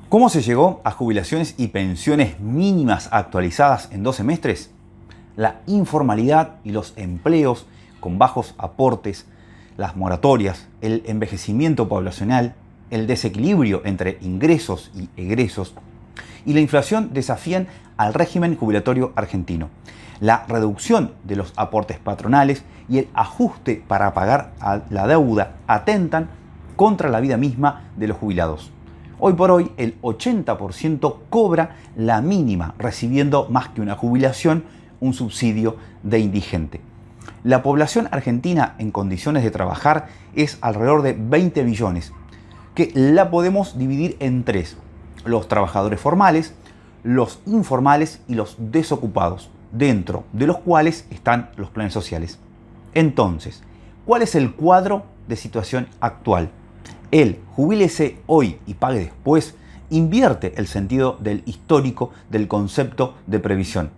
¿Cómo se llegó a jubilaciones y pensiones mínimas actualizadas en 2 semestres? La informalidad y los empleos con bajos aportes, las moratorias, el envejecimiento poblacional, el desequilibrio entre ingresos y egresos y la inflación desafían al régimen jubilatorio argentino. La reducción de los aportes patronales y el ajuste para pagar la deuda atentan contra la vida misma de los jubilados. Hoy por hoy, el 80% cobra la mínima, recibiendo más que una jubilación, un subsidio de indigente. La población argentina en condiciones de trabajar es alrededor de 20 millones, que la podemos dividir en tres: los trabajadores formales, los informales y los desocupados, dentro de los cuales están los planes sociales. Entonces, ¿cuál es el cuadro de situación actual? El jubílese hoy y pague después invierte el sentido del histórico del concepto de previsión.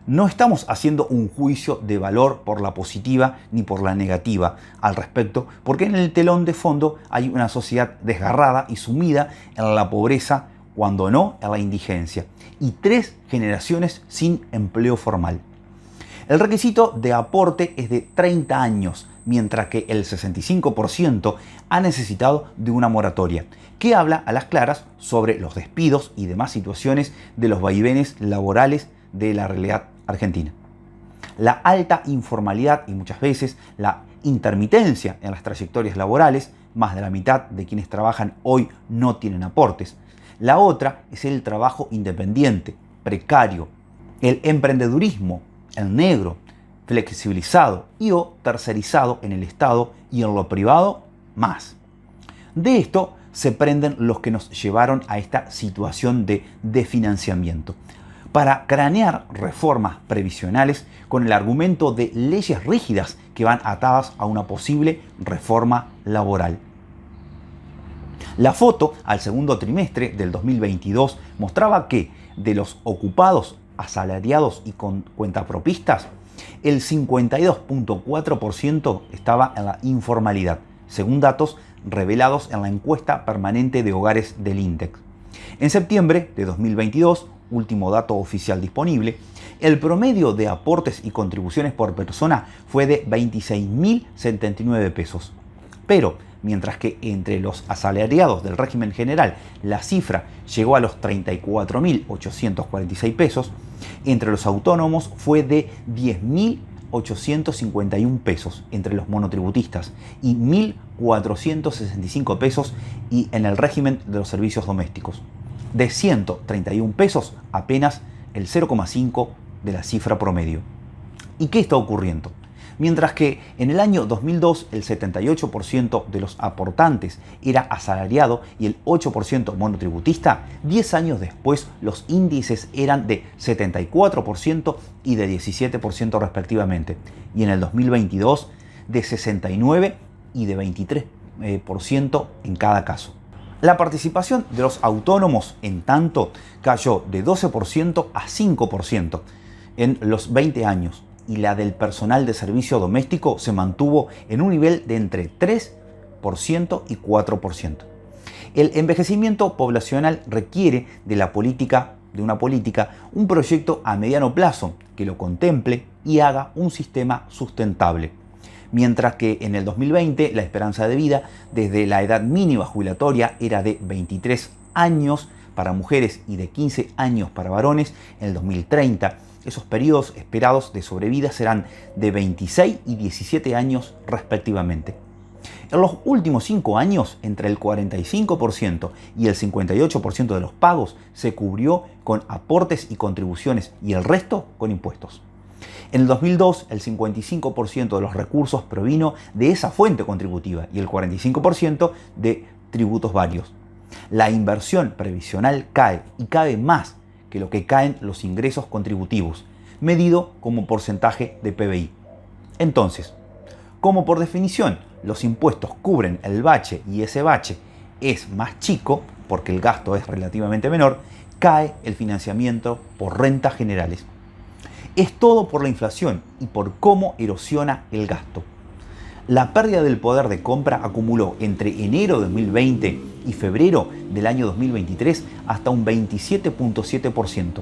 No estamos haciendo un juicio de valor por la positiva ni por la negativa al respecto, porque en el telón de fondo hay una sociedad desgarrada y sumida en la pobreza, cuando no en la indigencia, y 3 generaciones sin empleo formal. El requisito de aporte es de 30 años, mientras que el 65% ha necesitado de una moratoria, que habla a las claras sobre los despidos y demás situaciones de los vaivenes laborales de la realidad argentina. La alta informalidad y muchas veces la intermitencia en las trayectorias laborales, más de la mitad de quienes trabajan hoy no tienen aportes. La otra es el trabajo independiente, precario, el emprendedurismo, el negro, flexibilizado y o tercerizado en el Estado y en lo privado más. De esto se prenden los que nos llevaron a esta situación de desfinanciamiento, para cranear reformas previsionales con el argumento de leyes rígidas que van atadas a una posible reforma laboral. La foto al segundo trimestre del 2022 mostraba que de los ocupados, asalariados y con cuentapropistas, el 52.4% estaba en la informalidad, según datos revelados en la encuesta permanente de hogares del INDEC. En septiembre de 2022, último dato oficial disponible, el promedio de aportes y contribuciones por persona fue de 26.079 pesos. Pero, mientras que entre los asalariados del régimen general la cifra llegó a los 34.846 pesos, entre los autónomos fue de 10.851 pesos entre los monotributistas y 1.465 pesos y en el régimen de los servicios domésticos. De 131 pesos apenas el 0,5 de la cifra promedio. ¿Y qué está ocurriendo? Mientras que en el año 2002 el 78% de los aportantes era asalariado y el 8% monotributista, 10 años después los índices eran de 74% y de 17% respectivamente, y en el 2022 de 69% y de 23% en cada caso. La participación de los autónomos, en tanto, cayó de 12% a 5% en los 20 años, y la del personal de servicio doméstico se mantuvo en un nivel de entre 3% y 4%. El envejecimiento poblacional requiere de una política, un proyecto a mediano plazo que lo contemple y haga un sistema sustentable. Mientras que en el 2020 la esperanza de vida desde la edad mínima jubilatoria era de 23 años para mujeres y de 15 años para varones, en el 2030 esos periodos esperados de sobrevida serán de 26 y 17 años respectivamente. En los últimos 5 años, entre el 45% y el 58% de los pagos se cubrió con aportes y contribuciones y el resto con impuestos. En el 2002, el 55% de los recursos provino de esa fuente contributiva y el 45% de tributos varios. La inversión previsional cae y cae más que lo que caen los ingresos contributivos, medido como porcentaje de PBI. Entonces, como por definición los impuestos cubren el bache y ese bache es más chico, porque el gasto es relativamente menor, cae el financiamiento por rentas generales. Es todo por la inflación y por cómo erosiona el gasto. La pérdida del poder de compra acumuló entre enero de 2020 y febrero del año 2023 hasta un 27.7%.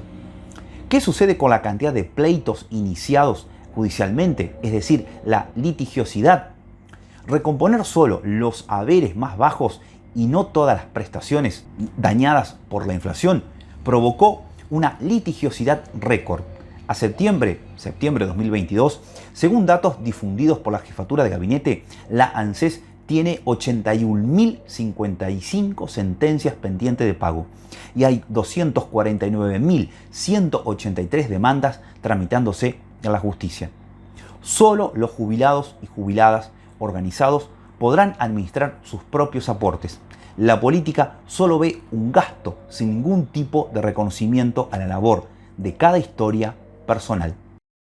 ¿Qué sucede con la cantidad de pleitos iniciados judicialmente? Es decir, la litigiosidad. Recomponer solo los haberes más bajos y no todas las prestaciones dañadas por la inflación provocó una litigiosidad récord. A septiembre de 2022, según datos difundidos por la Jefatura de Gabinete, la ANSES tiene 81.055 sentencias pendientes de pago y hay 249.183 demandas tramitándose en la justicia. Solo los jubilados y jubiladas organizados podrán administrar sus propios aportes. La política solo ve un gasto sin ningún tipo de reconocimiento a la labor de cada historia personal.